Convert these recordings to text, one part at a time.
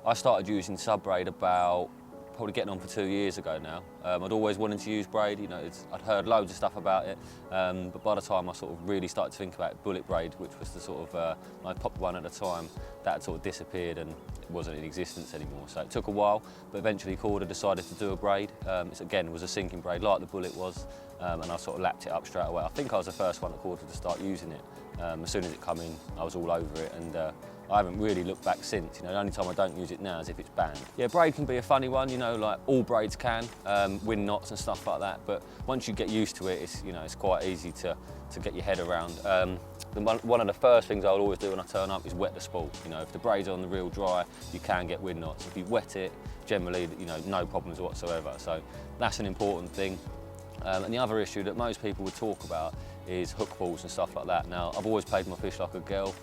I started using sub-braid about probably getting on for 2 years ago now. I'd always wanted to use braid, you know, I'd heard loads of stuff about it, but by the time I sort of really started to think about bullet braid, which was the sort of my popular one at the time, that had sort of disappeared and it wasn't in existence anymore. So it took a while, but eventually Korda decided to do a braid. It was a sinking braid like the bullet was, and I sort of lapped it up straight away. I think I was the first one at Korda to start using it. As soon as it came in, I was all over it, and I haven't really looked back since. You know, the only time I don't use it now is if it's banned. Yeah, braid can be a funny one, you know, like all braids can, wind knots and stuff like that, but once you get used to it, it's quite easy to get your head around. One of the first things I'll always do when I turn up is wet the spool. You know, if the braid's on the reel dry, you can get wind knots. If you wet it, generally, you know, no problems whatsoever. So that's an important thing. And the other issue that most people would talk about is hook pulls and stuff like that. Now, I've always played my fish like a girl.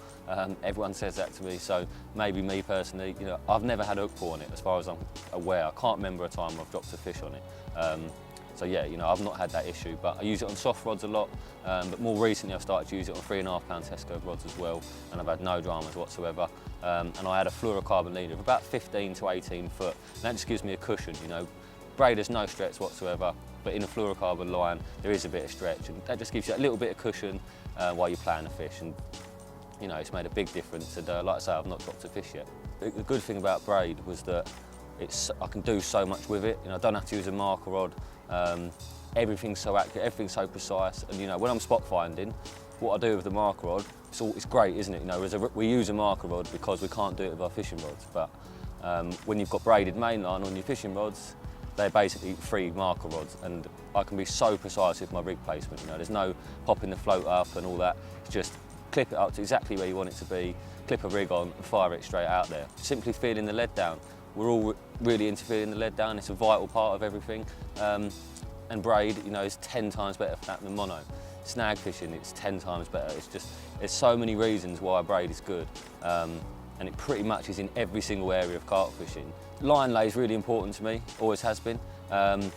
Everyone says that to me, so maybe me personally, you know, I've never had a hook pull on it as far as I'm aware. I can't remember a time I've dropped a fish on it. So yeah, you know, I've not had that issue, but I use it on soft rods a lot. But more recently, I've started to use it on 3.5 pound Tesco rods as well, and I've had no dramas whatsoever. And I had a fluorocarbon leader of about 15 to 18 foot, and that just gives me a cushion, you know. Braid has no stretch whatsoever, but in a fluorocarbon line, there is a bit of stretch, and that just gives you a little bit of cushion while you're playing a fish. And you know, it's made a big difference, and like I say, I've not dropped a fish yet. The good thing about braid was that I can do so much with it. You know, I don't have to use a marker rod. Everything's so accurate, everything's so precise, and you know, when I'm spot finding, what I do with the marker rod, it's great, isn't it? You know, we use a marker rod because we can't do it with our fishing rods, but when you've got braided mainline on your fishing rods, they're basically free marker rods, and I can be so precise with my rig placement. You know, there's no popping the float up and all that. It's just clip it up to exactly where you want it to be, clip a rig on and fire it straight out there. Simply feeling the lead down. We're all really into feeling the lead down. It's a vital part of everything. And braid, you know, is 10 times better for that than mono. Snag fishing, it's 10 times better. There's so many reasons why braid is good. And it pretty much is in every single area of carp fishing. Line lay is really important to me, always has been. And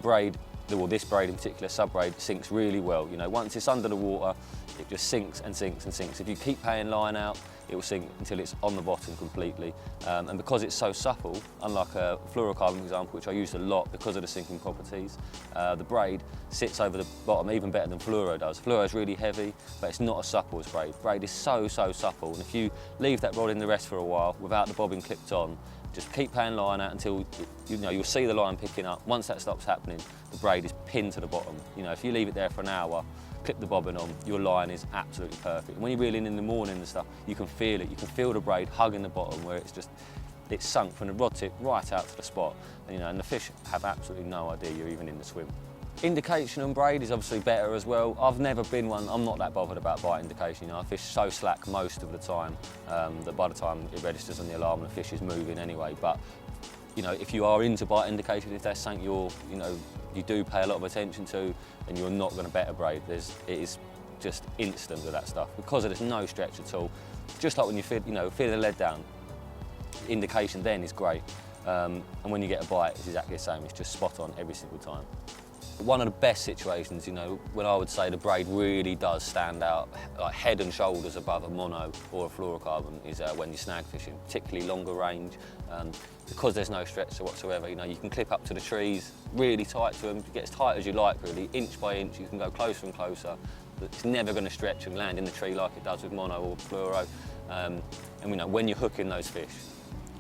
braid, well, this braid in particular, sub-braid, sinks really well. You know, once it's under the water, it just sinks and sinks and sinks. If you keep paying line out, it will sink until it's on the bottom completely. And because it's so supple, unlike a fluorocarbon example, which I used a lot because of the sinking properties, the braid sits over the bottom even better than fluoro does. Fluoro is really heavy, but it's not as supple as braid. Braid is so supple, and if you leave that rod in the rest for a while without the bobbin clipped on, just keep paying line out until you'll see the line picking up. Once that stops happening, the braid is pinned to the bottom. You know, if you leave it there for an hour, clip the bobbin on, your line is absolutely perfect. And when you're reeling in the morning and stuff, you can feel it. You can feel the braid hugging the bottom where it's sunk from the rod tip right out to the spot. And, you know, and the fish have absolutely no idea you're even in the swim. Indication on braid is obviously better as well. I've never been one, I'm not that bothered about bite indication. You know, I fish so slack most of the time that by the time it registers on the alarm, the fish is moving anyway. But you know, if you are into bite indication, if that's something you do pay a lot of attention to, then you're not going to bet a braid. It is just instant with that stuff because there's no stretch at all. Just like when you feel the lead down, indication then is great, and when you get a bite, it's exactly the same. It's just spot on every single time. One of the best situations, you know, when I would say the braid really does stand out, like head and shoulders above a mono or a fluorocarbon, is when you're snag fishing, particularly longer range. Because there's no stretch whatsoever, you know, you can clip up to the trees, really tight to them, get as tight as you like really, inch by inch, you can go closer and closer. It's never going to stretch and land in the tree like it does with mono or fluoro. And you know, when you're hooking those fish,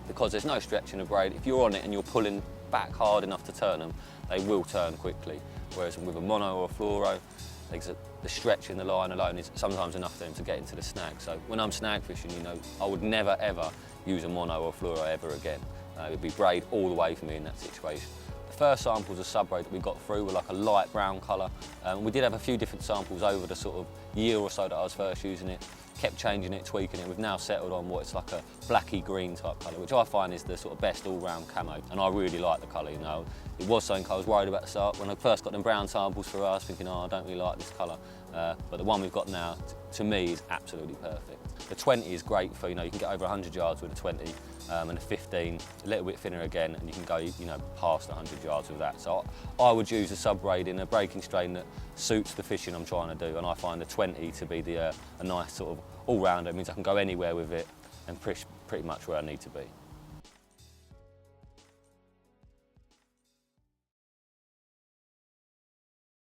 because there's no stretch in a braid, if you're on it and you're pulling back hard enough to turn them, they will turn quickly. Whereas with a mono or a fluoro, the stretch in the line alone is sometimes enough for them to get into the snag. So when I'm snag fishing, you know, I would never ever use a mono or a fluoro ever again. It would be braid all the way for me in that situation. The first samples of sub-braid that we got through were like a light brown colour. We did have a few different samples over the sort of year or so that I was first using it. Kept changing it, tweaking it. We've now settled on what it's like a blacky green type colour, which I find is the sort of best all-round camo, and I really like the colour. You know, it was something I was worried about at the start when I first got them brown samples for us, thinking, oh, I don't really like this colour. But the one we've got now, to me, is absolutely perfect. The 20 is great for, you know, you can get over 100 yards with a 20, and a 15, a little bit thinner again, and you can go, you know, past 100 yards with that. So I would use a sub-braid in a breaking strain that suits the fishing I'm trying to do, and I find the 20 to be a nice sort of all-rounder. It means I can go anywhere with it and pretty much where I need to be.